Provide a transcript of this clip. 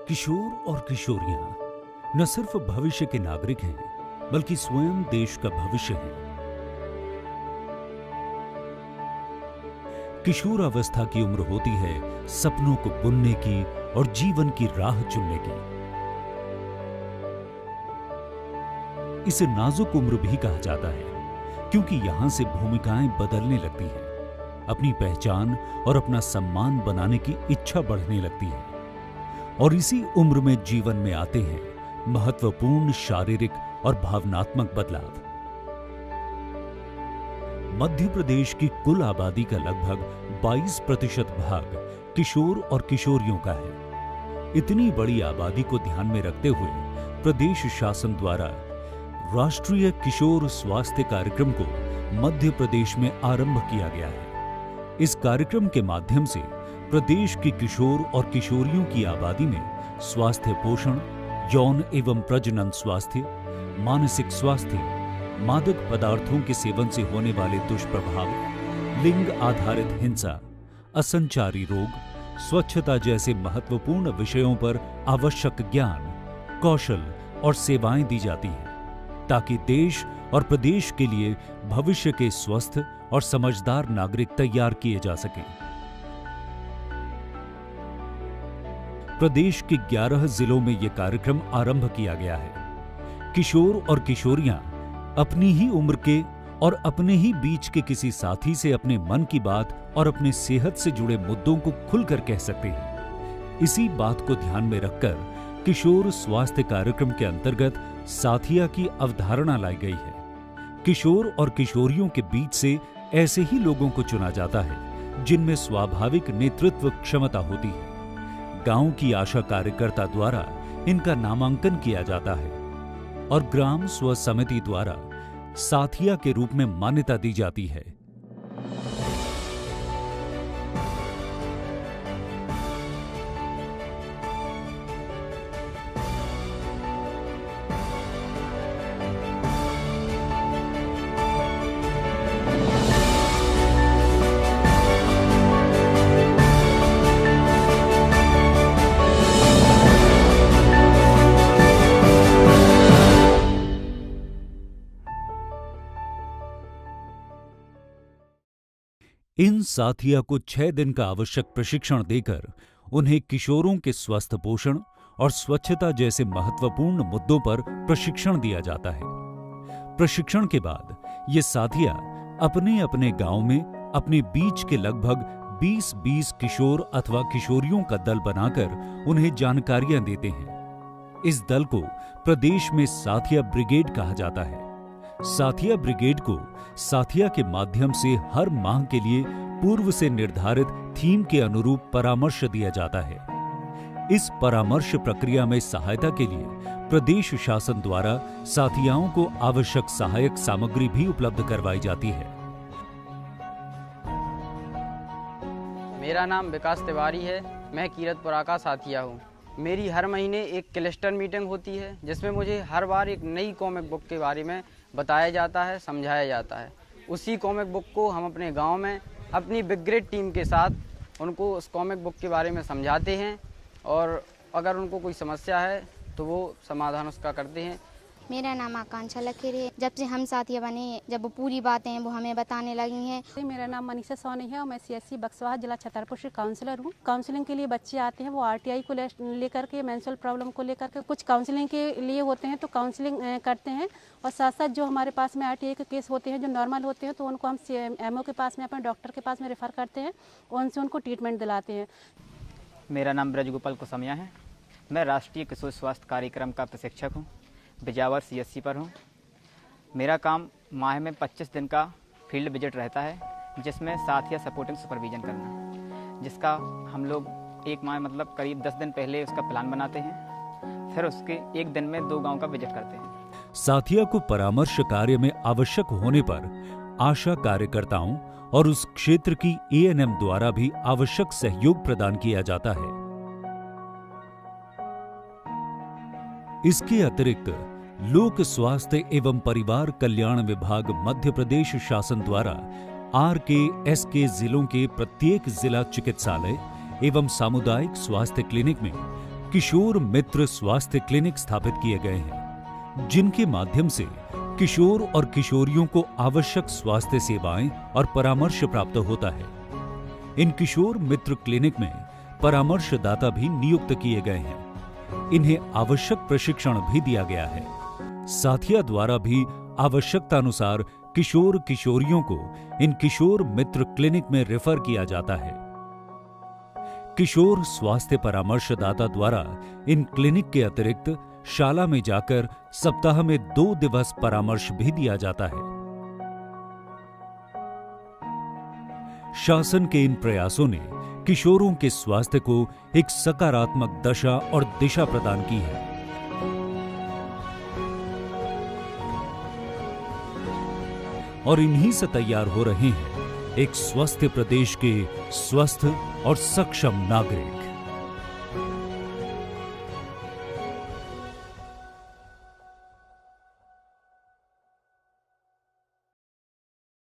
किशोर और किशोरियां न सिर्फ भविष्य के नागरिक हैं, बल्कि स्वयं देश का भविष्य हैं। किशोर अवस्था की उम्र होती है सपनों को बुनने की और जीवन की राह चुनने की। इसे नाजुक उम्र भी कहा जाता है, क्योंकि यहां से भूमिकाएं बदलने लगती हैं, अपनी पहचान और अपना सम्मान बनाने की इच्छा बढ़ने लगती है। और इसी उम्र में जीवन में आते हैं महत्वपूर्ण शारीरिक और भावनात्मक बदलाव। मध्य प्रदेश की कुल आबादी का लगभग 22% भाग किशोर और किशोरियों का है। इतनी बड़ी आबादी को ध्यान में रखते हुए प्रदेश शासन द्वारा राष्ट्रीय किशोर स्वास्थ्य कार्यक्रम को मध्य प्रदेश में आरंभ किया गया है। इस कार्यक्रम के माध्यम से प्रदेश की किशोर और किशोरियों की आबादी में स्वास्थ्य पोषण, यौन एवं प्रजनन स्वास्थ्य, मानसिक स्वास्थ्य, मादक पदार्थों के सेवन से होने वाले दुष्प्रभाव, लिंग आधारित हिंसा, असंचारी रोग, स्वच्छता जैसे महत्वपूर्ण विषयों पर आवश्यक ज्ञान, कौशल और सेवाएं दी जाती हैं, ताकि देश और प्रदेश के लिए भविष्य के स्वस्थ और समझदार नागरिक तैयार किए जा सकें। प्रदेश के 11 जिलों में यह कार्यक्रम आरंभ किया गया है। किशोर और किशोरियां अपनी ही उम्र के और अपने ही बीच के किसी साथी से अपने मन की बात और अपने सेहत से जुड़े मुद्दों को खुलकर कह सकते हैं। इसी बात को ध्यान में रखकर किशोर स्वास्थ्य कार्यक्रम के अंतर्गत साथिया की अवधारणा लाई गई है। किशोर और किशोरियों के बीच से ऐसे ही लोगों को चुना जाता है जिनमें स्वाभाविक नेतृत्व क्षमता होती है। गांव की आशा कार्यकर्ता द्वारा इनका नामांकन किया जाता है और ग्राम स्व समिति द्वारा साथिया के रूप में मान्यता दी जाती है। इन साथिया को 6 दिन का आवश्यक प्रशिक्षण देकर उन्हें किशोरों के स्वस्थ पोषण और स्वच्छता जैसे महत्वपूर्ण मुद्दों पर प्रशिक्षण दिया जाता है। प्रशिक्षण के बाद ये साथिया अपने अपने गांव में अपने बीच के लगभग 20-20 किशोर अथवा किशोरियों का दल बनाकर उन्हें जानकारियां देते हैं। इस दल को प्रदेश में साथिया ब्रिगेड कहा जाता है। साथिया ब्रिगेड को साथिया के माध्यम से हर माह के लिए पूर्व से निर्धारित थीम के अनुरूप परामर्श दिया जाता है। इस परामर्श प्रक्रिया में सहायता के लिए प्रदेश शासन द्वारा साथियाओं को आवश्यक सहायक सामग्री भी उपलब्ध करवाई जाती है। मेरा नाम विकास तिवारी है। मैं कीरतपुरा का साथिया हूँ। मेरी हर महीने एक क्लस्टर मीटिंग होती है, जिसमें मुझे हर बार एक नई कॉमिक बुक के बारे में बताया जाता है, समझाया जाता है। उसी कॉमिक बुक को हम अपने गांव में अपनी बिग ग्रेड टीम के साथ उनको उस कॉमिक बुक के बारे में समझाते हैं, और अगर उनको कोई समस्या है तो वो समाधान उसका करते हैं। मेरा नाम आकांक्षा लखेरी है। जब से हम साथिया बने, जब वो पूरी बातें हैं वो हमें बताने लगी हैं। मेरा नाम मनीषा सोनी है और मैं CSC बक्सवाहा जिला छतरपुर से काउंसलर हूँ। काउंसलिंग के लिए बच्चे आते हैं, वो RTI को लेकर के, मेंस्ट्रुअल प्रॉब्लम को लेकर के, कुछ काउंसलिंग के लिए होते हैं तो काउंसलिंग करते हैं, और साथ साथ जो हमारे पास में RTI के केस होते हैं जो नॉर्मल होते हैं तो उनको हम MO के पास में, अपने डॉक्टर के पास में रेफर करते हैं और उनसे उनको ट्रीटमेंट दिलाते हैं। मेरा नाम ब्रजगोपाल कुसमिया है। मैं राष्ट्रीय किशोर स्वास्थ्य कार्यक्रम का प्रशिक्षक हूँ। बिजावर CSC पर हूँ। मेरा काम माह में 25 दिन का फील्ड विजिट रहता है, जिसमें साथिया सपोर्टिंग सुपरविजन करना, जिसका हम लोग एक माह मतलब करीब 10 दिन पहले उसका प्लान बनाते हैं, फिर उसके एक दिन में 2 गांव का विजिट करते हैं। साथिया को परामर्श कार्य में आवश्यक होने पर आशा कार्यकर्ताओं और उस क्षेत्र की ANM द्वारा भी आवश्यक सहयोग प्रदान किया जाता है। इसके अतिरिक्त लोक स्वास्थ्य एवं परिवार कल्याण विभाग मध्य प्रदेश शासन द्वारा RK-SK जिलों के प्रत्येक जिला चिकित्सालय एवं सामुदायिक स्वास्थ्य क्लिनिक में किशोर मित्र स्वास्थ्य क्लिनिक स्थापित किए गए हैं, जिनके माध्यम से किशोर और किशोरियों को आवश्यक स्वास्थ्य सेवाएं और परामर्श प्राप्त होता है। इन किशोर मित्र क्लिनिक में परामर्शदाता भी नियुक्त किए गए हैं। इन्हें आवश्यक प्रशिक्षण भी दिया गया है। साथिया द्वारा भी आवश्यकता अनुसार किशोर किशोरियों को इन किशोर मित्र क्लिनिक में रेफर किया जाता है। किशोर स्वास्थ्य परामर्शदाता द्वारा इन क्लिनिक के अतिरिक्त शाला में जाकर सप्ताह में 2 दिवस परामर्श भी दिया जाता है। शासन के इन प्रयासों ने किशोरों के स्वास्थ्य को एक सकारात्मक दशा और दिशा प्रदान की है। और इन्हीं से तैयार हो रहे हैं एक स्वस्थ प्रदेश के स्वस्थ और सक्षम नागरिक।